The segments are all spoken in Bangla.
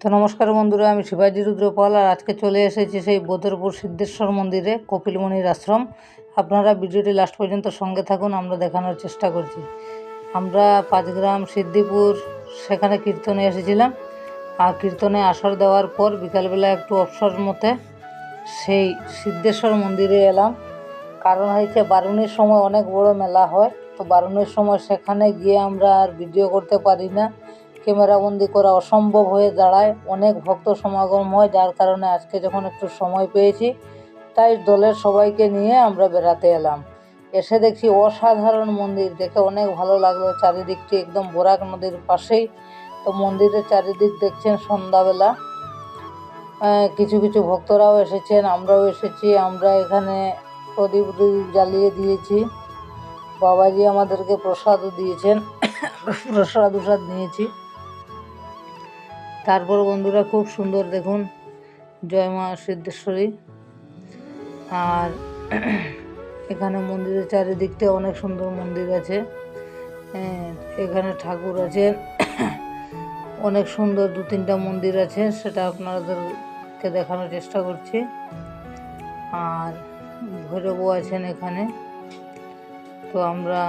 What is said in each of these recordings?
তো নমস্কার বন্ধুরা, আমি শিবাজি রুদ্রপাল আর আজকে চলে এসেছি সেই বদরপুর সিদ্ধেশ্বর মন্দিরে, কপিলমুনির আশ্রম। আপনারা ভিডিওটি লাস্ট পর্যন্ত সঙ্গে থাকুন, আমরা দেখানোর চেষ্টা করছি। আমরা 5 গ্রাম সিদ্ধিপুর সেখানে কীর্তনে এসেছিলাম, আর কীর্তনে আসর দেওয়ার পর বিকালবেলা একটু অবসর মতে সেই সিদ্ধেশ্বর মন্দিরে এলাম। কারণ হয়েছে বারুণীর সময় অনেক বড় মেলা হয়, তো বারুণীর সময় সেখানে গিয়ে আমরা আর ভিডিও করতে পারি না, ক্যামেরাবন্দি করা অসম্ভব হয়ে দাঁড়ায়, অনেক ভক্ত সমাগম হয়। যার কারণে আজকে যখন একটু সময় পেয়েছি, তাই দলের সবাইকে নিয়ে আমরা বেড়াতে এলাম। এসে দেখি অসাধারণ মন্দির, দেখে অনেক ভালো লাগলো। চারিদিকটি একদম বরাক নদীর পাশেই, তো মন্দিরের চারিদিক দেখছেন সন্ধ্যাবেলা। কিছু কিছু ভক্তরাও এসেছেন, আমরাও এসেছি। আমরা এখানে প্রদীপ জ্বালিয়ে দিয়েছি, বাবাজি আমাদেরকে প্রসাদও দিয়েছেন, প্রসাদ নিয়েছি। তারপর বন্ধুরা খুব সুন্দর দেখুন, জয় মা সিদ্ধেশ্বরী। আর এখানে মন্দিরের চারিদিকটা অনেক সুন্দর মন্দির আছে, এখানে ঠাকুর আছে, অনেক সুন্দর 2-3টা মন্দির আছে, সেটা আপনাদেরকে দেখানোর চেষ্টা করছি। আর ভৈরবও আছেন এখানে। তো আমরা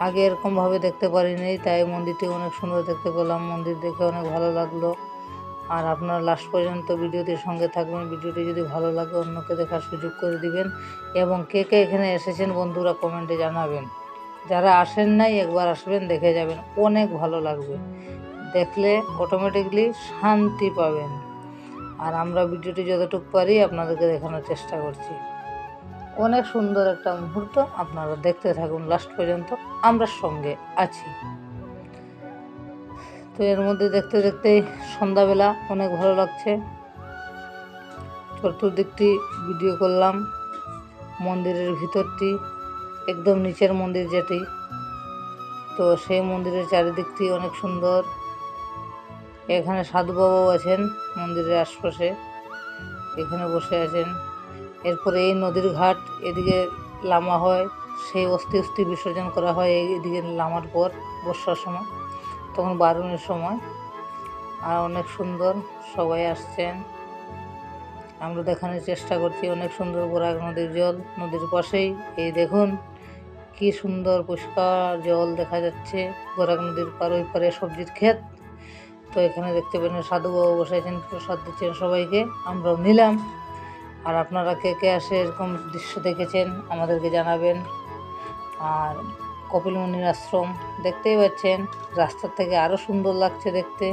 আগে এরকমভাবে দেখতে পারিনি, তাই মন্দিরটি অনেক সুন্দর দেখতে পেলাম। মন্দির দেখে অনেক ভালো লাগলো। আর আপনারা লাস্ট পর্যন্ত ভিডিওটির সঙ্গে থাকবেন। ভিডিওটি যদি ভালো লাগে অন্যকে দেখার সুযোগ করে দিবেন, এবং কে কে এখানে এসেছেন বন্ধুরা কমেন্টে জানাবেন। যারা আসেন নাই একবার আসবেন, দেখে যাবেন, অনেক ভালো লাগবে। দেখলে অটোমেটিকলি শান্তি পাবেন। আর আমরা ভিডিওটি যতটুকু পারি আপনাদেরকে দেখানোর চেষ্টা করছি। অনেক সুন্দর একটা মুহূর্ত, আপনারা দেখতে থাকুন লাস্ট পর্যন্ত, আমরা সঙ্গে আছি। তো এর মধ্যে দেখতে দেখতেই সন্ধ্যাবেলা, অনেক ভালো লাগছে। চতুর্দিকটি ভিডিও করলাম। মন্দিরের ভিতরটি একদম নিচের মন্দির যেটি, তো সেই মন্দিরের চারিদিকটি অনেক সুন্দর। এখানে সাধুবাবাও আছেন মন্দিরের আশপাশে, এখানে বসে আছেন। এরপরে এই নদীর ঘাট, এদিকে লামা হয়, সেই অস্থি বিসর্জন করা হয় এদিকে লামার পর বর্ষার সময়, তখন বারুণের সময়। আর অনেক সুন্দর, সবাই আসছেন, আমরা দেখানোর চেষ্টা করছি। অনেক সুন্দর বরাক নদীর জল, নদীর পাশেই এই দেখুন কি সুন্দর পরিষ্কার জল দেখা যাচ্ছে। বরাক নদীর পার, ওই পারে সবজির ক্ষেত। তো এখানে দেখতে পেলেন সাধুবাবু বসেছেন, প্রসাদ দিচ্ছেন সবাইকে, আমরাও নিলাম। আর আপনারা কে কে আসে এরকম দৃশ্য দেখেছেন আমাদেরকে জানাবেন। আর কপিলমুনির আশ্রম দেখতেই পাচ্ছেন, রাস্তার থেকে আরও সুন্দর লাগছে দেখতে।